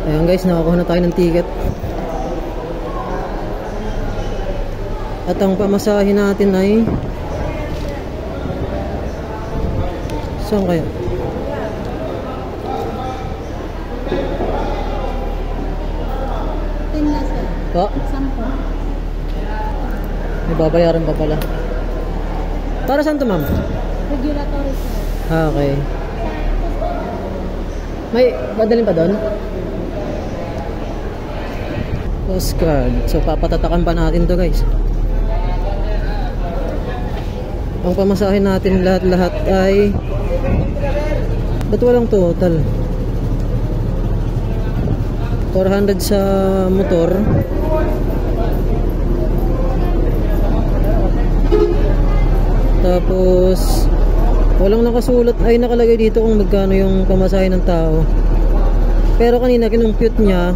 Ayan guys, nakakuha na tayo ng ticket. At ang pamasahe natin ay saan kaya? Pa? May babayaran pa pala. Para saan to, ma'am? Regulatory sir. Okay. May padalhin pa doon? Postcard. So papatatakan pa natin to guys. Ang pamasahe natin lahat-lahat ay ba't walang total? 400 sa motor. Tapos walang nakasulat ay nakalagay dito kung magkano yung pamasahe ng tao. Pero kanina kinumpute niya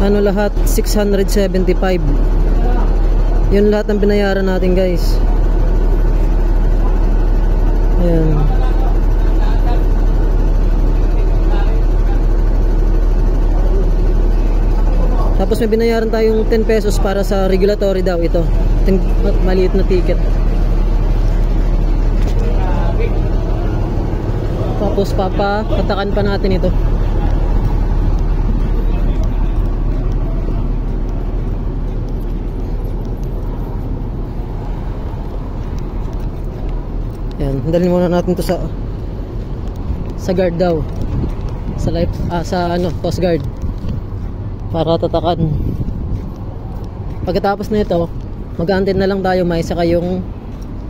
ano lahat 675. Yun lahat ang binayaran natin guys. Ayan. Tapos may binayaran tayong 10 pesos para sa regulatory daw ito. Itong maliit na ticket. Tapos papatakan pa natin ito. Yan, dalhin muna natin to sa guard daw. Sa life sa coast guard. Para tatakan. Pagkatapos na ito, mag-aantay na lang tayo may saka yung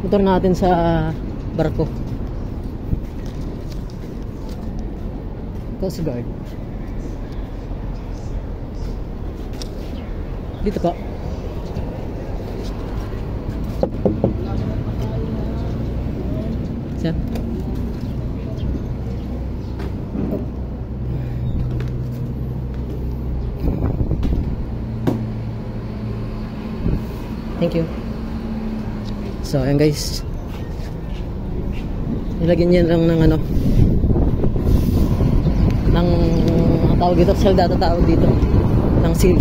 motor natin sa barko. Coast Guard. Dito pa. Siya. Thank you. So, ayan guys. Nilagyan niya lang ng ng tawag dito, seal data tawag dito. Ng seal.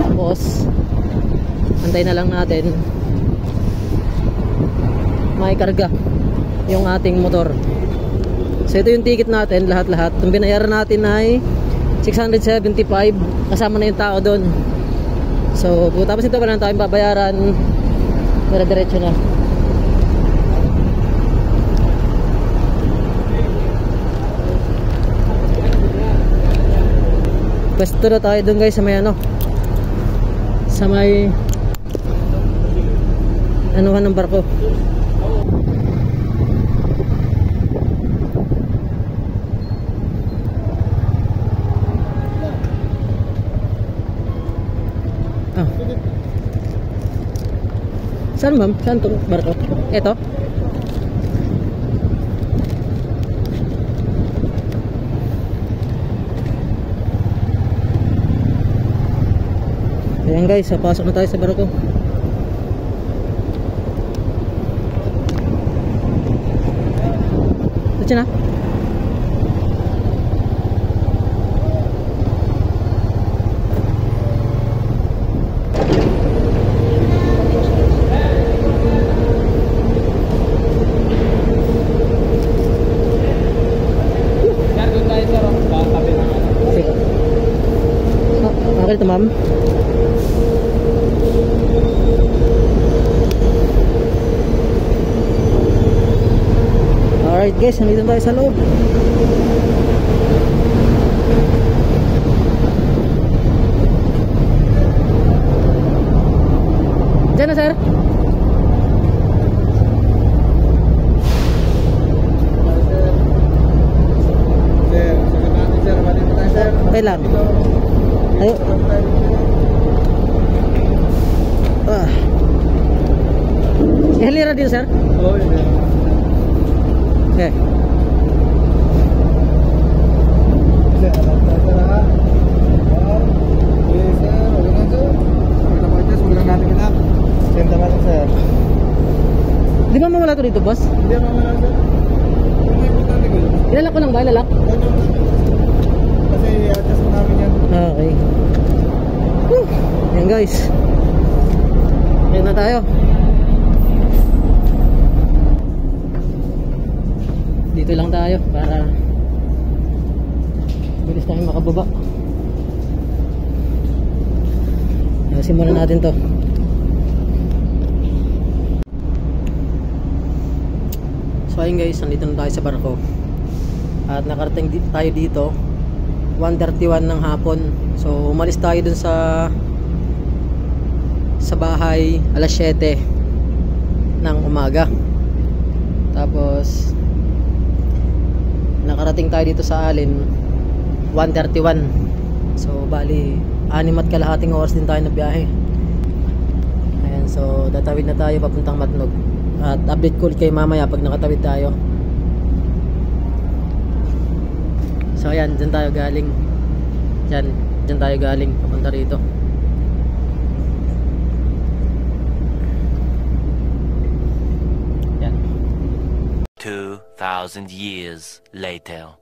Tapos, antay na lang natin may karga yung ating motor. So, ito yung ticket natin, lahat-lahat. Yung binayaran natin ay 675. Kasama na yung tao doon. So, tapos ito wala na tayong babayaran. Dire-diretso na. Pwesto na tayo doon guys sa may sa may anuhan ng barko. Saan ma'am? Saan itong barko? Ito? Ayan guys, pasok na tayo sa barko. Ito na. Okay ito ma'am. Alright guys, nandito tayo sa loob. Diyan na sir. Okay lang. Ayo. Halira dito sir. Oh, iya. Okay. Di ba mawala to dito, boss? Hindi mawala sir. Ilalak ko lang ba? Ilalak? guys. Okay na tayo. Dito lang tayo para bilis tayong makababa. Simulan natin to. So ayun guys, nandito na tayo sa barko. At nakarating tayo dito 1:31 ng hapon. So umalis tayo dun sa bahay alas 7 ng umaga. Tapos nakarating tayo dito sa Alin 1:31. So bali 6 at kalahating oras din tayo na biyahe. Ayan, so tatawid na tayo papuntang Matnog. At update ko ulit kayo mamaya pag nakatawid tayo. So ayan, dyan tayo galing. Dyan tayo galing papunta rito. Ayan. 2,000 years later.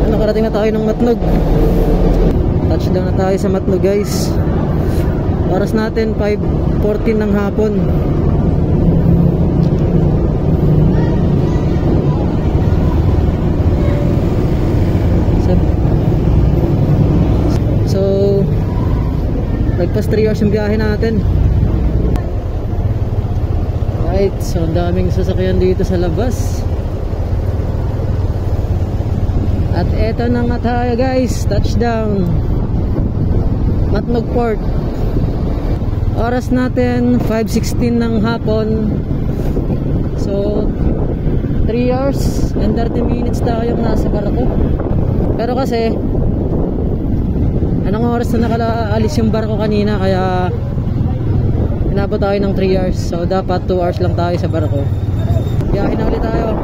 Nakarating na tayo ng Matnog. Touchdown na tayo sa Matnog guys. Oras natin 5:14 ng hapon. So nagpas 3 hours yung biyahe natin. Right, so ang daming sasakyan dito sa labas. At eto na nga tayo guys, touchdown Matnog Port. Oras natin 5:16 ng hapon. So 3 hours and 30 minutes tayong nasa barko. Pero kasi anong oras na nakaalis yung barko kanina, kaya inabot tayo ng 3 hours. So dapat 2 hours lang tayo sa barko. Biyahe na ulit tayo.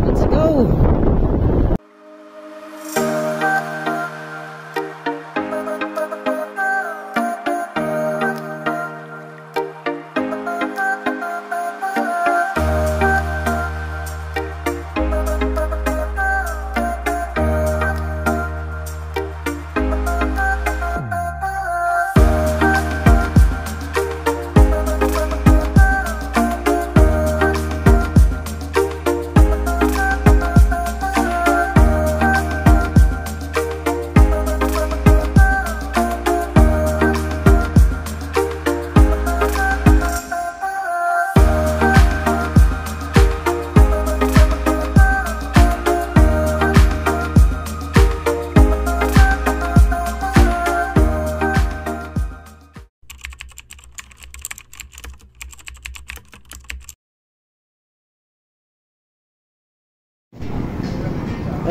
Let's go!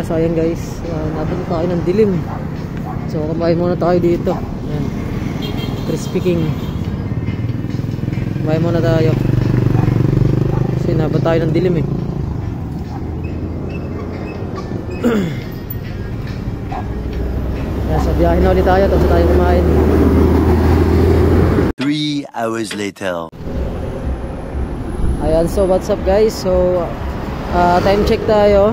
So ayan guys, natin tayo ng dilim. So kumain muna tayo dito. Ayan, Crispy King. Kumain muna tayo kasi nabot tayo ng dilim eh. Ayan, so biyahe na ulit tayo tapos tayo kumain. 3 hours later. Ayan, so what's up guys. So time check tayo.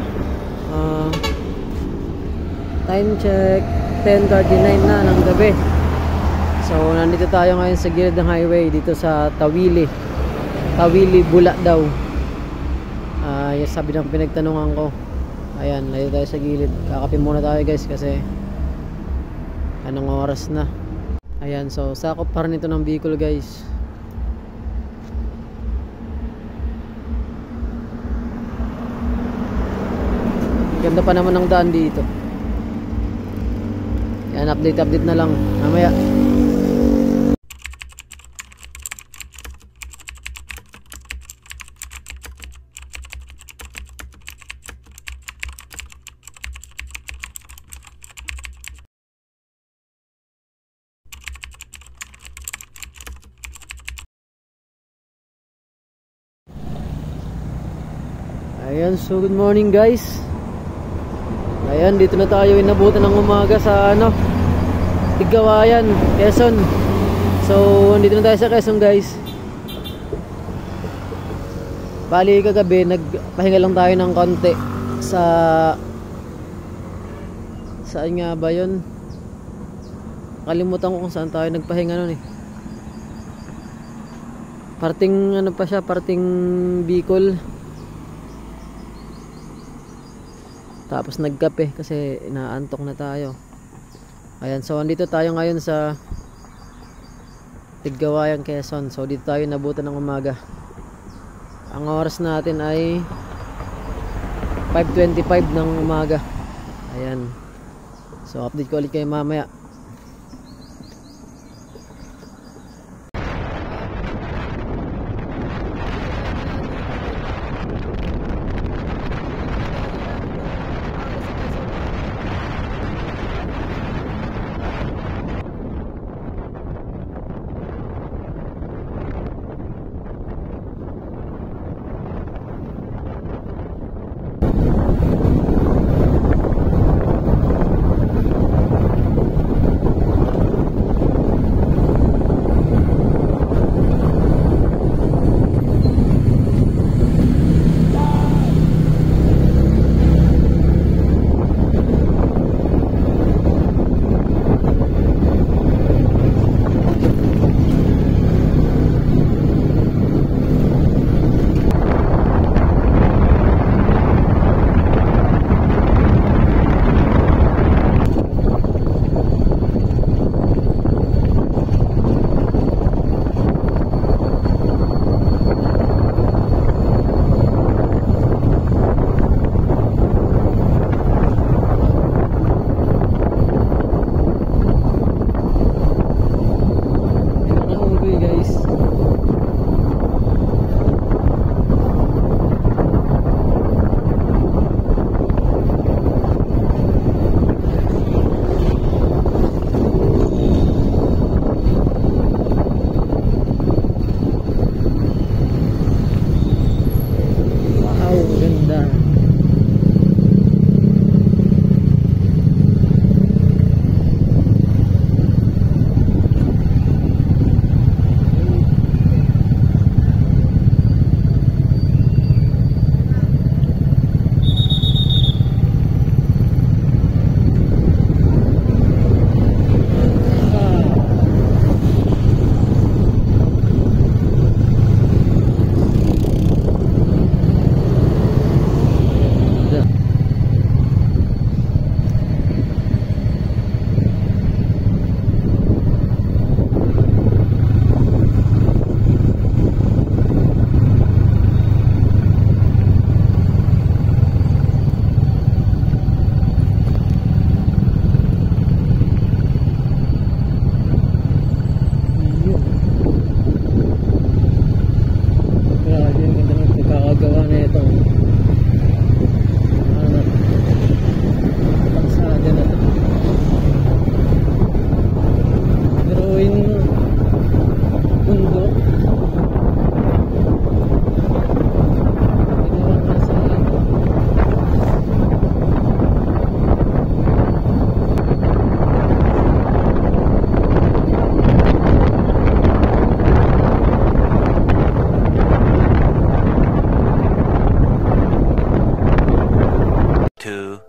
Time check 10:39 na ng gabi. So nandito tayo ngayon sa gilid ng highway dito sa Tawili Bula daw. Yung sabi ng pinagtanungan ko. Ayan, nandito tayo sa gilid. Kakape muna tayo guys kasi anong oras na. Ayan, so sakop pa rin ito ng Bicol guys. Ganda pa naman ng daan dito. Yan, update na lang mamaya. Ayan, so good morning guys. Ayan, dito na tayo inabutan ng umaga sa Tiggawayan, Quezon. So, dito na tayo sa Quezon guys. Bali kagabi nagpahinga lang tayo ng konti sa saan nga ba yun? Kalimutan ko kung saan tayo nagpahinga nun eh. Parting ano pa siya, parting Bicol. Tapos nagkape kasi inaantok na tayo. Ayan, so andito tayo ngayon sa Tiggawayan, Quezon. So dito tayo nabutan ng umaga. Ang oras natin ay 5:25 ng umaga. Ayan. So update ko ulit kayo mamaya.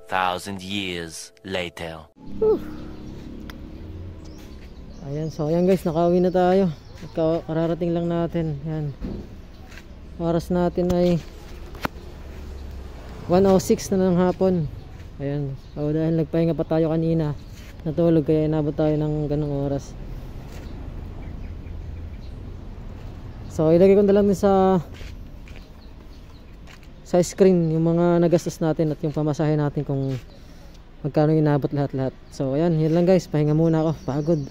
Thousand years later. Ayan, so ayan guys, nakauwi na tayo. Kararating lang natin. Ayan. Oras natin ay 1:06 na ng hapon. Ayan. So dahil nagpahinga pa tayo kanina, natulog kaya inabot tayo ng ganung oras. So ilagay ko na lang din sa screen yung mga nagastos natin at yung pamasahe natin kung magkano inabot lahat-lahat. So ayan, yun lang guys, pahinga muna ako, pagod.